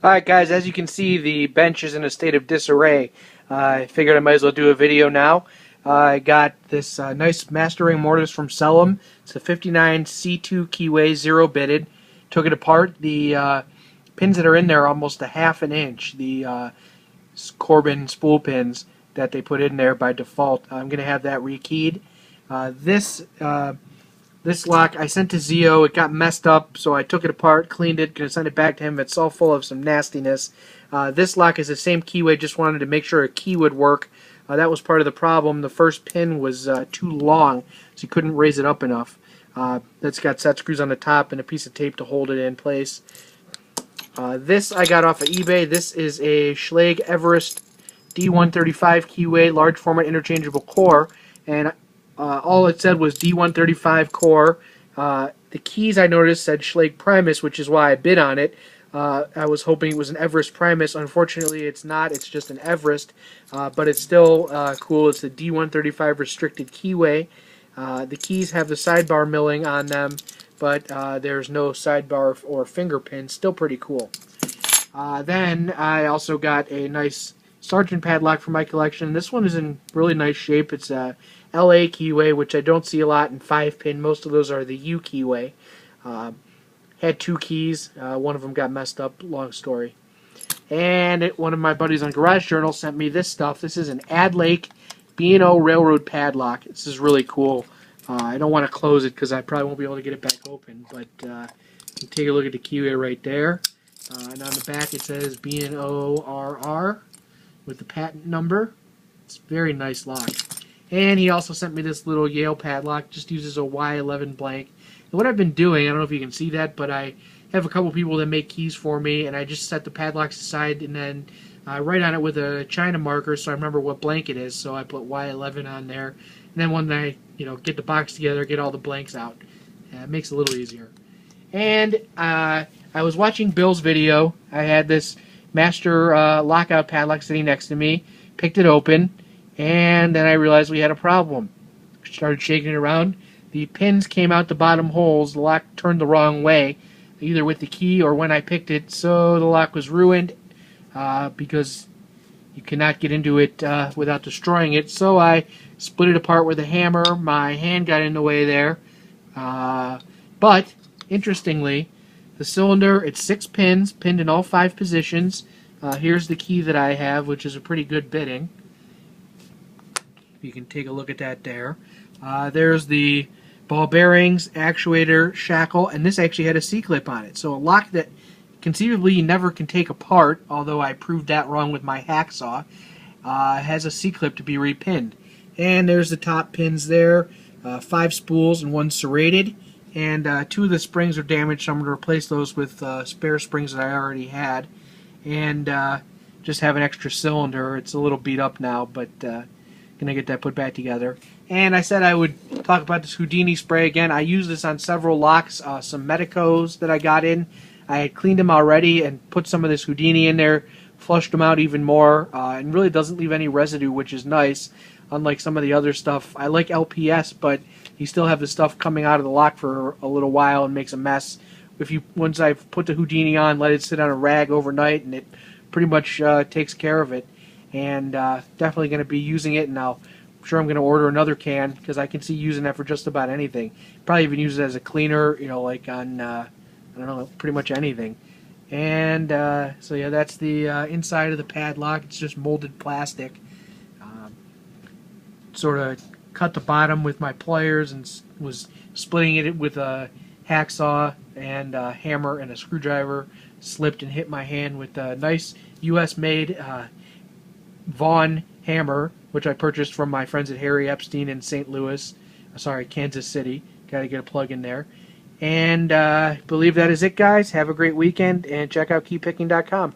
Alright guys, as you can see, the bench is in a state of disarray. I figured I might as well do a video now. I got this nice mastering mortise from Sellum. It's a 59 C2 keyway, 0-bitted. Took it apart. The pins that are in there are almost a half an inch. The Corbin spool pins that they put in there by default. I'm going to have that rekeyed. This lock I sent to Zio. It got messed up, so I took it apart, cleaned it, gonna send it back to him. It's all full of some nastiness. This lock is the same keyway. Just wanted to make sure a key would work. That was part of the problem. The first pin was too long, so you couldn't raise it up enough. That's got set screws on the top and a piece of tape to hold it in place. This I got off of eBay. This is a Schlage Everest D135 keyway, large format interchangeable core, and all it said was D135 core. The keys I noticed said Schlage Primus, which is why I bid on it. I was hoping it was an Everest Primus. Unfortunately, it's not. It's just an Everest, but it's still cool. It's the D135 restricted keyway. The keys have the sidebar milling on them, but there's no sidebar or finger pin. Still pretty cool. Then I also got a nice Sargent padlock for my collection. This one is in really nice shape. It's a LA keyway, which I don't see a lot in 5-pin. Most of those are the U keyway. Had 2 keys. One of them got messed up. Long story. And one of my buddies on Garage Journal sent me this stuff. This is an Ad Lake B&O Railroad padlock. This is really cool. I don't want to close it because I probably won't be able to get it back open. But you can take a look at the keyway right there. And on the back it says B&O-RR with the patent number. It's a very nice lock. And he also sent me this little Yale padlock. Just uses a Y11 blank. And what I've been doing, I don't know if you can see that, but I have a couple people that make keys for me, and I just set the padlocks aside and then write on it with a China marker so I remember what blank it is. So I put Y11 on there. And then when I get the box together, get all the blanks out. It makes it a little easier. And I was watching Bill's video. I had this master lockout padlock sitting next to me. Picked it open. And then I realized we had a problem. Started shaking it around. The pins came out the bottom holes. The lock turned the wrong way, either with the key or when I picked it. So the lock was ruined because you cannot get into it without destroying it. So I split it apart with a hammer. My hand got in the way there. But interestingly, the cylinder, it's 6 pins, pinned in all 5 positions. Here's the key that I have, which is a pretty good bitting. You can take a look at that there. There's the ball bearings, actuator, shackle, and this actually had a C-clip on it. So a lock that conceivably you never can take apart, although I proved that wrong with my hacksaw, has a C-clip to be repinned. And there's the top pins there, 5 spools and 1 serrated. And 2 of the springs are damaged, so I'm going to replace those with spare springs that I already had. And just have an extra cylinder. It's a little beat up now, but gonna get that put back together. And I said I would talk about this Houdini spray again. I used this on several locks, some Medicos that I got in. I had cleaned them already and put some of this Houdini in there, flushed them out even more, and really doesn't leave any residue, which is nice. Unlike some of the other stuff, I like LPS, but you still have the stuff coming out of the lock for a little while and makes a mess. Once I've put the Houdini on, let it sit on a rag overnight, and it pretty much takes care of it. And definitely going to be using it, and I'm sure I'm going to order another can because I can see using that for just about anything. Probably even use it as a cleaner, like on I don't know, pretty much anything. And so yeah, that's the inside of the padlock. It's just molded plastic. Sort of cut the bottom with my pliers and was splitting it with a hacksaw and a hammer and a screwdriver. Slipped and hit my hand with a nice U.S.-made Vaughn hammer, which I purchased from my friends at Harry Epstein in St. Louis. Sorry, Kansas City. Got to get a plug in there. And I believe that is it, guys. Have a great weekend, and check out keypicking.com.